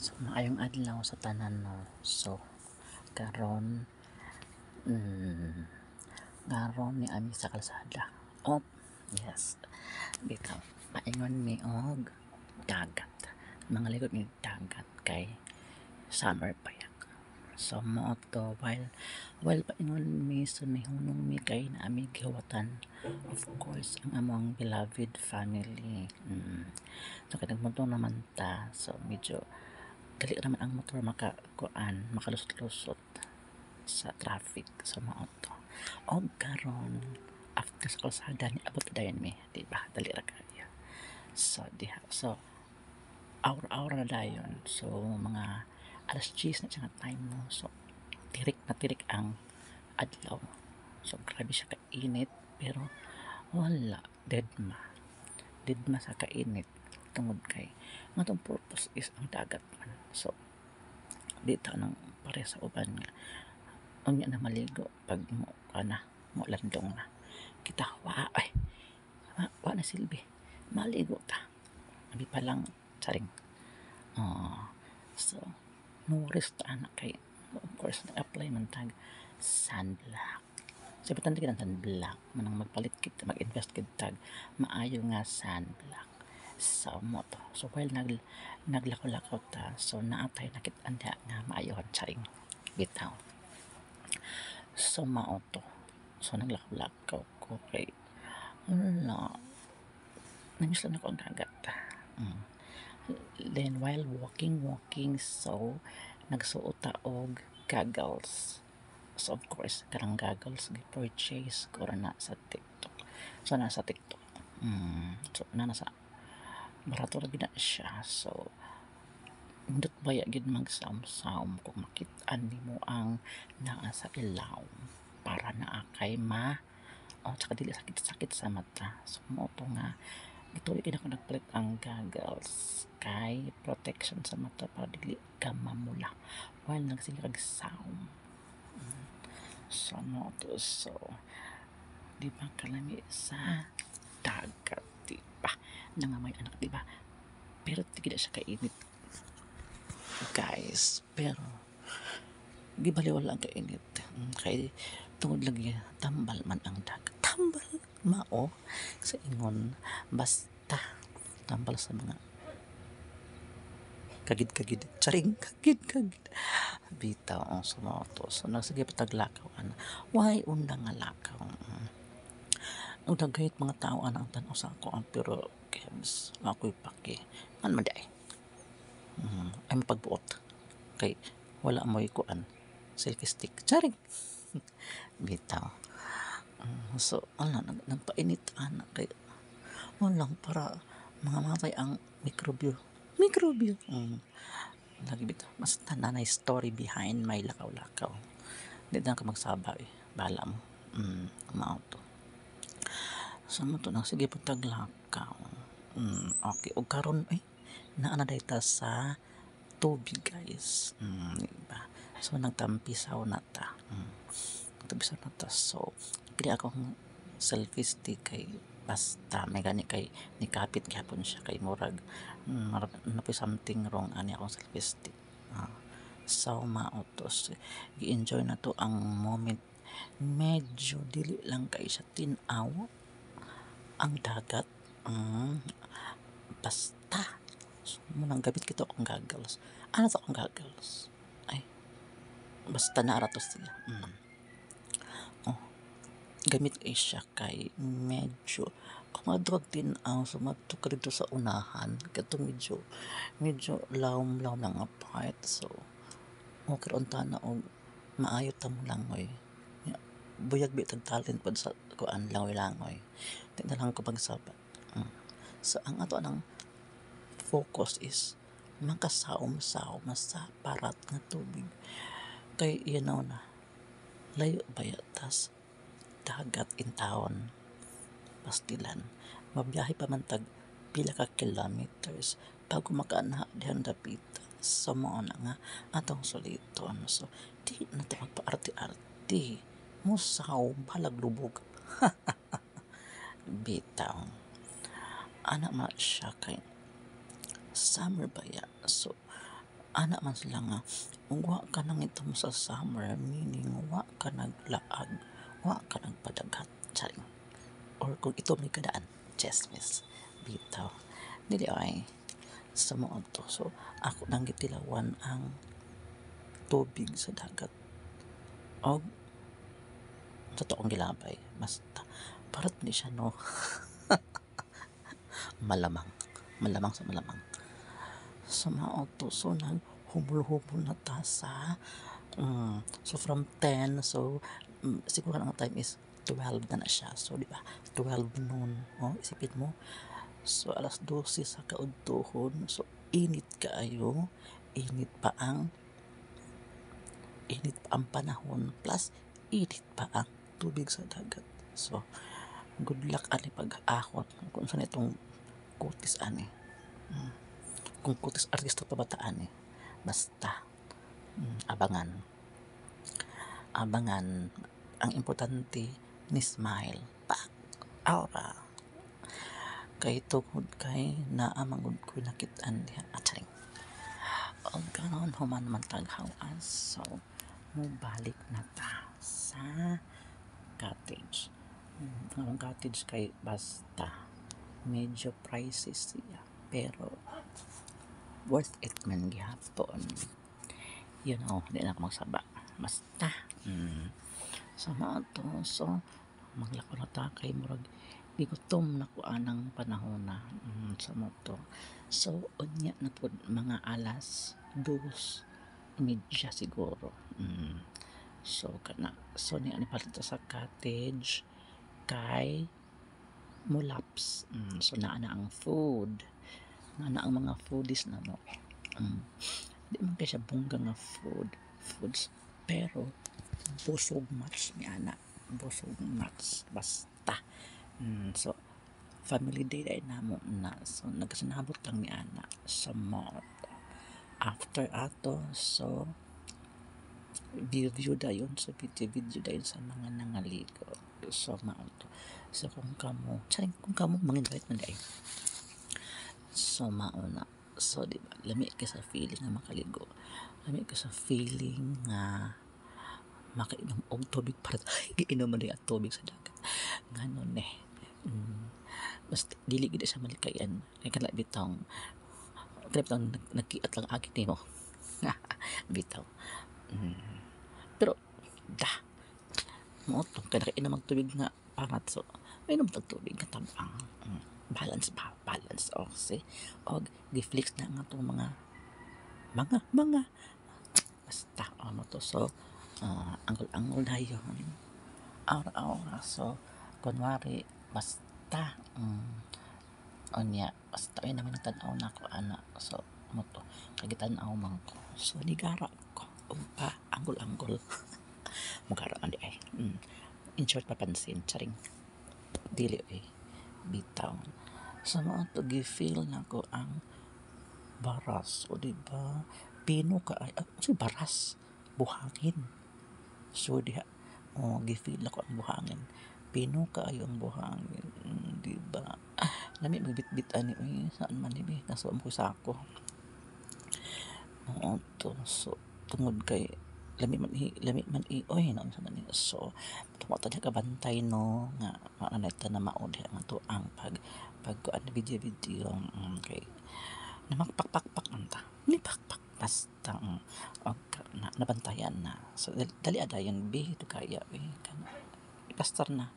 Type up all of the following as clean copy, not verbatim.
So, maayong adlaw sa tanan no. So, karon karon ni ami sa kalsada. Oh, yes. Bitaw, paingon mi og dagat. Mga likod ni dagat kay summer pa yan. So, mo to while paingon mi sunihunong mi kay na ami giwatan, of course ang among beloved family. So, kay nagmuntong naman ta. So, medyo dali naman ang motor makalusot-lusot sa traffic sa mga auto. O karon after sa kalsada ni abot dayon mi, di ba? Dali ra kaya. So hour na dayon. So mga alas 10 na siya nga time mo. So tirik ang adlaw. So grabe siya kainit pero wala dead ma sa kainit tungod kay nga tong purpose is ang dagat man. So dito nang pare sa uban nga unya na maligo pag mo mo landong na kita wa na silbi maligo ta abi pa lang saring so no risk ta na kay of course na-apply man tag sunblock. So, ibatang kita ng sunblock. Manang magpalit kita, mag-invest kita tag maayo nga sunblock. So, mo to. So, while naglakaw-lakaw ta, so, naatay nakit anda nga maayohan saring bitaw. So, mao to. So, naglakaw-lakaw ko kay wala. Namiss lang ako ang dagat. Then, while walking, so, nagsuot ta og goggles. So, of course, karang goggles gi-purchase ko na sa TikTok. So, nasa TikTok. So, nasa barato ra gid siya. So, indot baya gid magsaom-saom kung makit-an nimo ang naa sa ilaw para naa kay tsaka dili sakit-sakit sa mata. So, mo to nga ito gid ako nagpalit ang goggles kay protection sa mata para dili ka mamula while nagsilag sound. So, mo to. So, di ba kalami sa dagat, di ba? Nangamay anak, di ba? Pero tigil siya kainit, guys. Pero, di baliwala ang kainit. Kay, tungod lagi, tambal man ang dagat. Tambal, mao. Sa ingon, basta, tambal sa mga kagid charing kagid bitaw ang sumoto. So nagsige pataglakaw why unda nga lakaw ang dagayt mga tao ang tan-aw sa ako pero kebs ako'y paki man maday ay mapagbuot kay wala mo'y kuan selfie stick charing bitaw. So nagpainit ana kay walang para mga matay ang mikrobyo lagi bitaw mas nanay story behind may lakaw-lakaw di na ka magsaba bala mo mao to. So mo to nang sige pagtaglakaw okay og karon naa na dayta sa tubig guys diba? So nagtampisaw na ta so pili akong selfie stick kay basta may gani kay nikapit gyapon siya kay murag napoy something wrong ani akong selfie stick. So mautos gi-enjoy na to ang moment, medyo dili lang kay siya tin-aw ang dagat basta so, munang gabit kita akong goggles akong goggles ay basta naara to siya gamit siya kay medyo kumadrog din ang sumadto ka dito sa unahan kato medyo lawom lang nga part. So okay ron tana og maayo ta mo langoy buyag bitag talent pod sa kuan langoy di na lang ko pagsabat. So ang ato nang focus is makasaom-saom sa parat nga tubig kay na layo bayatas dagat in town pastilan mabiyahe pa man tag pila ka kilometers bago makaanha dihan dapitan. So mao na nga atong suliton. So di na to magpaarte-arte musaw balag lubog bitaw ana ma siya kay summer baya. So ana man sila nga wa ka nang ito mo sa summer, meaning wa ka naglaag, wa ka nagpadagat, charing. Or kung ito may kadaan, chismis, bitaw. Dili ay, sa mga to. So, ako nang gitilawan ang tubig sa dagat. O, totoong gilabay, basta, parat ni siya, no? Malamang. Malamang sa malamang. Sa mga to, so, humul-humul na ta sa, so, from 10, so, siguro ang time is 12 na siya. So, di ba? 12 noon. Oh, isipin mo. So, alas 12 sa kaudtohon. So, init kaayo. Init pa ang panahon. Plus, init pa ang tubig sa dagat. So, good luck ani pag-ahon. Kung saan itong kutis ani. Kung kutis artista pa bataan basta, abangan. Abangan. Ang importante, ni smile. Pak! Aura. Kay tungod kay naamangod ko nakitaan diha atring. O ganon human man taghawas. So, mubalik na ta sa cottage. Ang cottage kay basta medyo pricey siya pero worth it man gihapon. You know, di na ako magsaba. Basta. Sa mga to, so, maglako na ta kay murag gigutom na ko anang panahon na sa moto. So, unya na po mga alas 2:30 siguro. So, ni ani palito sa cottage kay mulaps. So, naa na ang food. Naa na ang mga foodies na mo. Di man kay siya bungga nga foods. Pero, busog match ni ana. Busog match. Basta. So, family day dahil namo na. So, nagkasinabot lang ni ana sa mall. After ato, so, view dayon sa video dayon sa mga nangaligo. So, mauto. So, kung kamo, mang-invite man dahil. So, mauna. So, di ba, lami ka sa feeling nga makaligo. Lami ka sa feeling nga makainom og tubig para giinom man at tubig sa dagat. Nganon basta dili gid sa malikayan. Kay kana bitaw nagkiat lang agit nimo. Bitaw. Pero mo to kada kainom mag tubig nga pangat so inom tag tubig nga tabang. Balance okay. Og giflex na nga tong mga basta ano to so angol dayon aura so kunwari basta onya basta ay naman tan-aw na ko ana so mo to kagitan-aw man ko so ligara ko pa anggol mugara man di ay in short papansin charing dili bitaw sa mga to gi-feel na ko ang baras o diba pino ka ay si baras buhangin so diha gi-feel ako ang buhangin pino kaayo ang buhangin diba lami magbitbit ani saan man dibi nasuam ko sa ako to so tungod kay lami man oy na sa man so tungod ta ka bantay no nga maanay na maod nga to ang pag video kay namagpakpakpak anta ni pakpak basta nabantayan na so dali adayon be to kaya kana ipastar na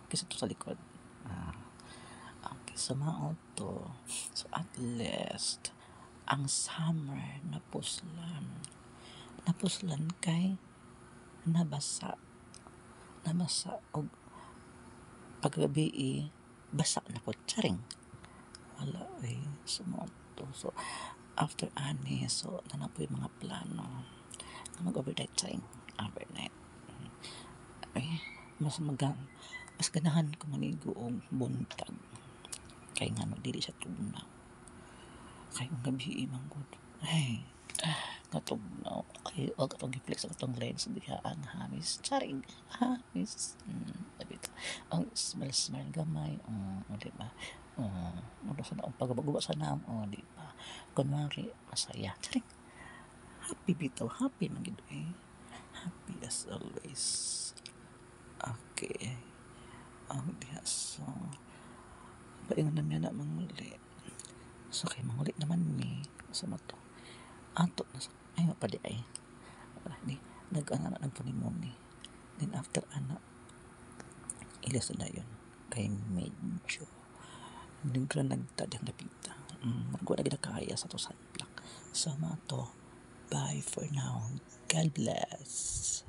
kasi to sa likod okay so maod to so at least ang summer napuslan kay nabasa og paggabi basa na po charing wala sumonto so after ani so nanapoy mga plano na mag-overnight charing overnight mas ganahan ko manigo og buntag kay ngano dili siya tugnaw kay ang gabi manggod ay katugnaw kay og atong giflex ang atong lens diha ang hamis charing hamis abito ang smell gamay di ba ano sa naong pagbaguba sa naam di ba kunwari masaya charing happy bitaw, happy man gid eh. Happy as always. Okay. Diha so paingon na miya na manguli. So kay manguli naman mi sa mato. Ato na sa ayo pa di ay. Wala ni nag-ana na nagpunimon ni. Then after ana ilas na yun kay medyo hindi ko lang nagtadang napita. Magwa na ginakaya sa to sunblock. So mato, bye for now. God bless.